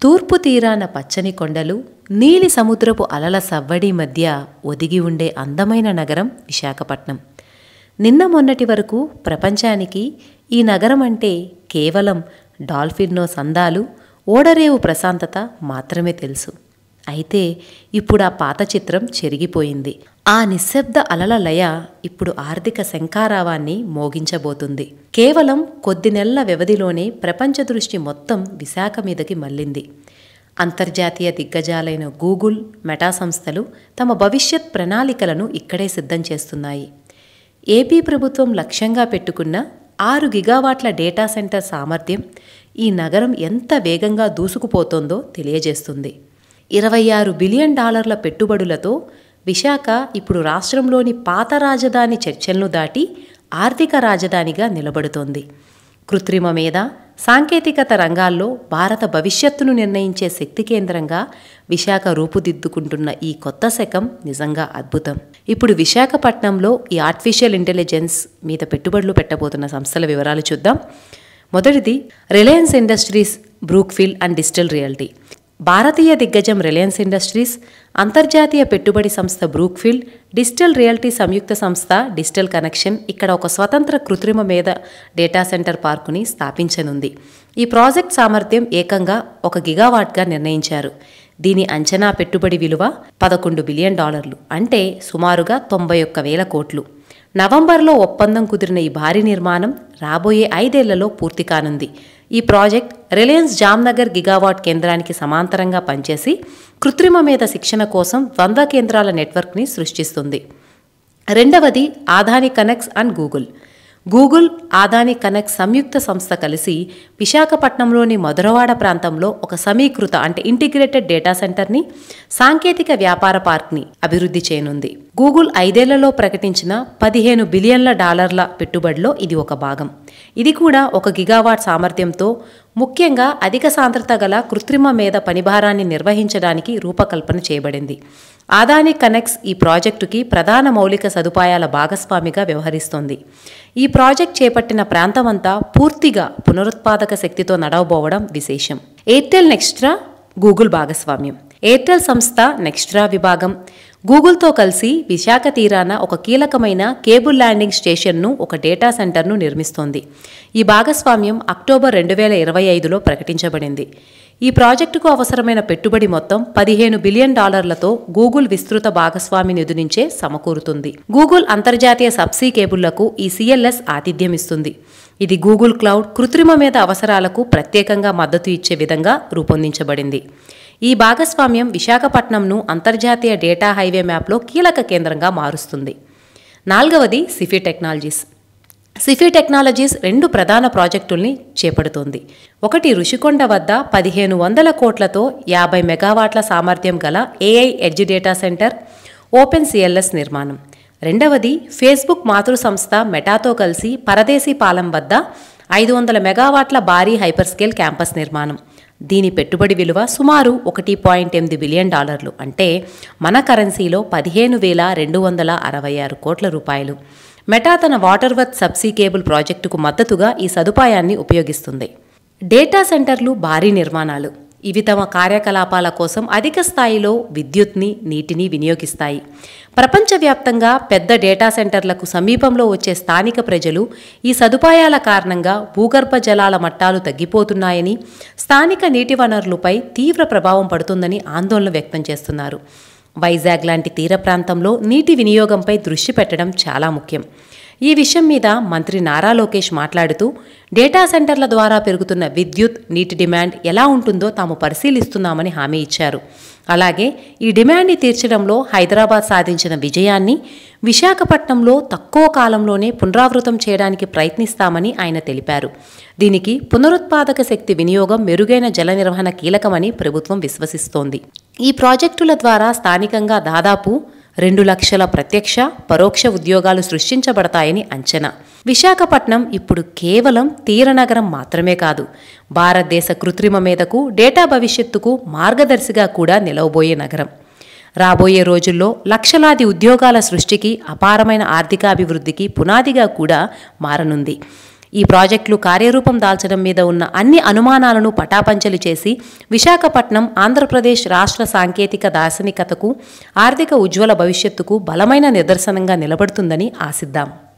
తూర్పు తీరాన పచ్చని కొండలు, నీలి సముద్రపు అలల సవ్వడి మధ్య ఒదిగి ఉండే అందమైన నగరం విశాఖపట్నం. నిన్న మొన్నటి వరకు ప్రపంచానికి ఈ నగరం అంటే కేవలం డాల్ఫిన్నో సందాలు, ఓడరేవు ప్రశాంతత మాత్రమే తెలుసు. అయితే ఇప్పుడు ఆ పాత చిత్రం చెరిగిపోయింది. ఆ నిశ్శబ్ద అలల లయ ఇప్పుడు ఆర్థిక శంఖారావాన్ని మోగించబోతుంది. కేవలం కొద్ది నెలల వ్యవధిలోనే ప్రపంచ దృష్టి మొత్తం విశాఖ మీదకి మళ్లింది. అంతర్జాతీయ దిగ్గజాలైన గూగుల్, మెటా సంస్థలు తమ భవిష్యత్ ప్రణాళికలను ఇక్కడే సిద్ధం చేస్తున్నాయి. ఏపీ ప్రభుత్వం లక్ష్యంగా పెట్టుకున్న 6 గిగావాట్ల డేటా సెంటర్ సామర్థ్యం ఈ నగరం ఎంత వేగంగా దూసుకుపోతోందో తెలియజేస్తుంది. $26 బిలియన్ పెట్టుబడులతో విశాఖ ఇప్పుడు రాష్ట్రంలోని పాత రాజధాని చర్చలను దాటి ఆర్థిక రాజధానిగా నిలబడుతోంది. కృత్రిమ మేధ, సాంకేతికత రంగాల్లో భారత భవిష్యత్తును నిర్ణయించే శక్తి కేంద్రంగా విశాఖ రూపుదిద్దుకుంటున్న ఈ కొత్త శకం నిజంగా అద్భుతం. ఇప్పుడు విశాఖపట్నంలో ఈ ఆర్టిఫిషియల్ ఇంటెలిజెన్స్ మీద పెట్టుబడులు పెట్టబోతున్న సంస్థల వివరాలు చూద్దాం. మొదటిది Reliance Industries, Brookfield and Digital Realty. భారతీయ దిగ్గజం రిలయన్స్ ఇండస్ట్రీస్, అంతర్జాతీయ పెట్టుబడి సంస్థ బ్రూక్ఫీల్డ్, డిజిటల్ రియాలిటీ సంయుక్త సంస్థ డిజిటల్ కనెక్షన్ ఇక్కడ ఒక స్వతంత్ర కృత్రిమ మేధ డేటా సెంటర్ పార్కుని స్థాపించనుంది. ఈ ప్రాజెక్ట్ సామర్థ్యం ఏకంగా 1 గిగావాట్గా నిర్ణయించారు. దీని అంచనా పెట్టుబడి విలువ $11 బిలియన్, అంటే సుమారుగా 91,000 కోట్లు. నవంబర్లో ఒప్పందం కుదిరిన ఈ భారీ నిర్మాణం రాబోయే 5 ఏళ్లలో పూర్తి కానుంది. ఈ ప్రాజెక్ట్ రిలయన్స్ జామ్నగర్ గిగావాట్ కేంద్రానికి సమాంతరంగా పనిచేసి కృత్రిమ మేధ శిక్షణ కోసం 100 కేంద్రాల నెట్వర్క్ని సృష్టిస్తుంది. రెండవది Adani ConneX and Google. Google, Adani ConneX సంయుక్త సంస్థ కలిసి విశాఖపట్నంలోని మధురవాడ ప్రాంతంలో ఒక సమీకృత ఇంటిగ్రేటెడ్ డేటా సెంటర్ని, సాంకేతిక వ్యాపార పార్క్ని అభివృద్ధి చేయనుంది. గూగుల్ 5 ఏళ్లలో ప్రకటించిన $15 బిలియన్ల పెట్టుబడిలో ఇది ఒక భాగం. ఇది కూడా 1 గిగావాట్ సామర్థ్యంతో ముఖ్యంగా అధిక సాంద్రత గల కృత్రిమ మేధ పనిభారాన్ని నిర్వహించడానికి రూపకల్పన చేయబడింది. అదానీ కనెక్ట్స్ ఈ ప్రాజెక్టుకి ప్రధాన మౌలిక సదుపాయాల భాగస్వామిగా వ్యవహరిస్తోంది. ఈ ప్రాజెక్ట్ చేపట్టిన ప్రాంతమంతా పూర్తిగా పునరుత్పాదక శక్తితో నడవబోవడం విశేషం. ఎయిర్టెల్ నెక్స్ట్రా, గూగుల్ భాగస్వామ్యం. ఎయిర్టెల్ సంస్థ నెక్స్ట్రా విభాగం గూగుల్తో కలిసి విశాఖ తీరాన ఒక కీలకమైన కేబుల్ ల్యాండింగ్ స్టేషన్ను, ఒక డేటా సెంటర్ను నిర్మిస్తోంది. ఈ భాగస్వామ్యం అక్టోబర్ 2025లో ప్రకటించబడింది. ఈ ప్రాజెక్టుకు అవసరమైన పెట్టుబడి మొత్తం $15 బిలియన్ గూగుల్ విస్తృత భాగస్వామి నిధి నుంచే సమకూరుతుంది. గూగుల్ అంతర్జాతీయ సబ్సీ కేబుళ్లకు ఈ సిఎల్ఎస్ ఆతిథ్యం ఇస్తుంది. ఇది గూగుల్ క్లౌడ్, కృత్రిమ మేధ అవసరాలకు ప్రత్యేకంగా మద్దతు ఇచ్చే విధంగా రూపొందించబడింది. ఈ భాగస్వామ్యం విశాఖపట్నంను అంతర్జాతీయ డేటా హైవే మ్యాప్లో కీలక కేంద్రంగా మారుస్తుంది. నాలుగవది సిఫీ టెక్నాలజీస్. సిఫీ టెక్నాలజీస్ 2 ప్రధాన ప్రాజెక్టుల్ని చేపడుతోంది. ఒకటి రుషికొండ వద్ద 1500 కోట్లతో 50 మెగావాట్ల సామర్థ్యం గల AI edge data centre, open cls నిర్మాణం. రెండవది ఫేస్బుక్ మాతృ సంస్థ మెటాతో కలిసి పరదేశీ పాలెం వద్ద 500 మెగావాట్ల భారీ హైపర్స్కేల్ క్యాంపస్ నిర్మాణం. దీని పెట్టుబడి విలువ సుమారు $1.8 బిలియన్, అంటే మన కరెన్సీలో 15,266 కోట్ల రూపాయలు. మెటా తన వాటర్వర్త్ సబ్సీ కేబుల్ ప్రాజెక్టుకు మద్దతుగా ఈ సదుపాయాన్ని ఉపయోగిస్తుంది. డేటా సెంటర్లు భారీ నిర్మాణాలు. ఇవి తమ కార్యకలాపాల కోసం అధిక స్థాయిలో విద్యుత్ని, నీటిని వినియోగిస్తాయి. ప్రపంచవ్యాప్తంగా పెద్ద డేటా సెంటర్లకు సమీపంలో వచ్చే స్థానిక ప్రజలు ఈ సదుపాయాల కారణంగా భూగర్భ జలాల మట్టాలు తగ్గిపోతున్నాయని, స్థానిక నీటి వనరులపై తీవ్ర ప్రభావం పడుతుందని ఆందోళన వ్యక్తం చేస్తున్నారు. వైజాగ్ లాంటి తీర ప్రాంతంలో నీటి వినియోగంపై దృష్టి పెట్టడం చాలా ముఖ్యం. ఈ విషయం మీద మంత్రి నారా లోకేష్ మాట్లాడుతూ, డేటా సెంటర్ల ద్వారా పెరుగుతున్న విద్యుత్, నీటి డిమాండ్ ఎలా ఉంటుందో తాము పరిశీలిస్తున్నామని హామీ ఇచ్చారు. అలాగే ఈ డిమాండ్ని తీర్చడంలో హైదరాబాద్ సాధించిన విజయాన్ని విశాఖపట్నంలో తక్కువ కాలంలోనే పునరావృతం చేయడానికి ప్రయత్నిస్తామని ఆయన తెలిపారు. దీనికి పునరుత్పాదక శక్తి వినియోగం, మెరుగైన జల నిర్వహణ కీలకమని ప్రభుత్వం విశ్వసిస్తోంది. ఈ ప్రాజెక్టుల ద్వారా స్థానికంగా దాదాపు 2 లక్షల ప్రత్యక్ష, పరోక్ష ఉద్యోగాలు సృష్టించబడతాయని అంచనా. విశాఖపట్నం ఇప్పుడు కేవలం తీరనగరం మాత్రమే కాదు, భారతదేశ కృత్రిమ మేధకు, డేటా భవిష్యత్తుకు మార్గదర్శిగా కూడా నిలవబోయే నగరం. రాబోయే రోజుల్లో లక్షలాది ఉద్యోగాల సృష్టికి, అపారమైన ఆర్థికాభివృద్ధికి పునాదిగా కూడా మారనుంది. ఈ ప్రాజెక్టులు కార్యరూపం దాల్చడం మీద ఉన్న అన్ని అనుమానాలను పటాపంచలు చేసి విశాఖపట్నం ఆంధ్రప్రదేశ్ రాష్ట్ర సాంకేతిక దార్శనికతకు, ఆర్థిక ఉజ్వల భవిష్యత్తుకు బలమైన నిదర్శనంగా నిలబడుతుందని ఆశిద్దాం.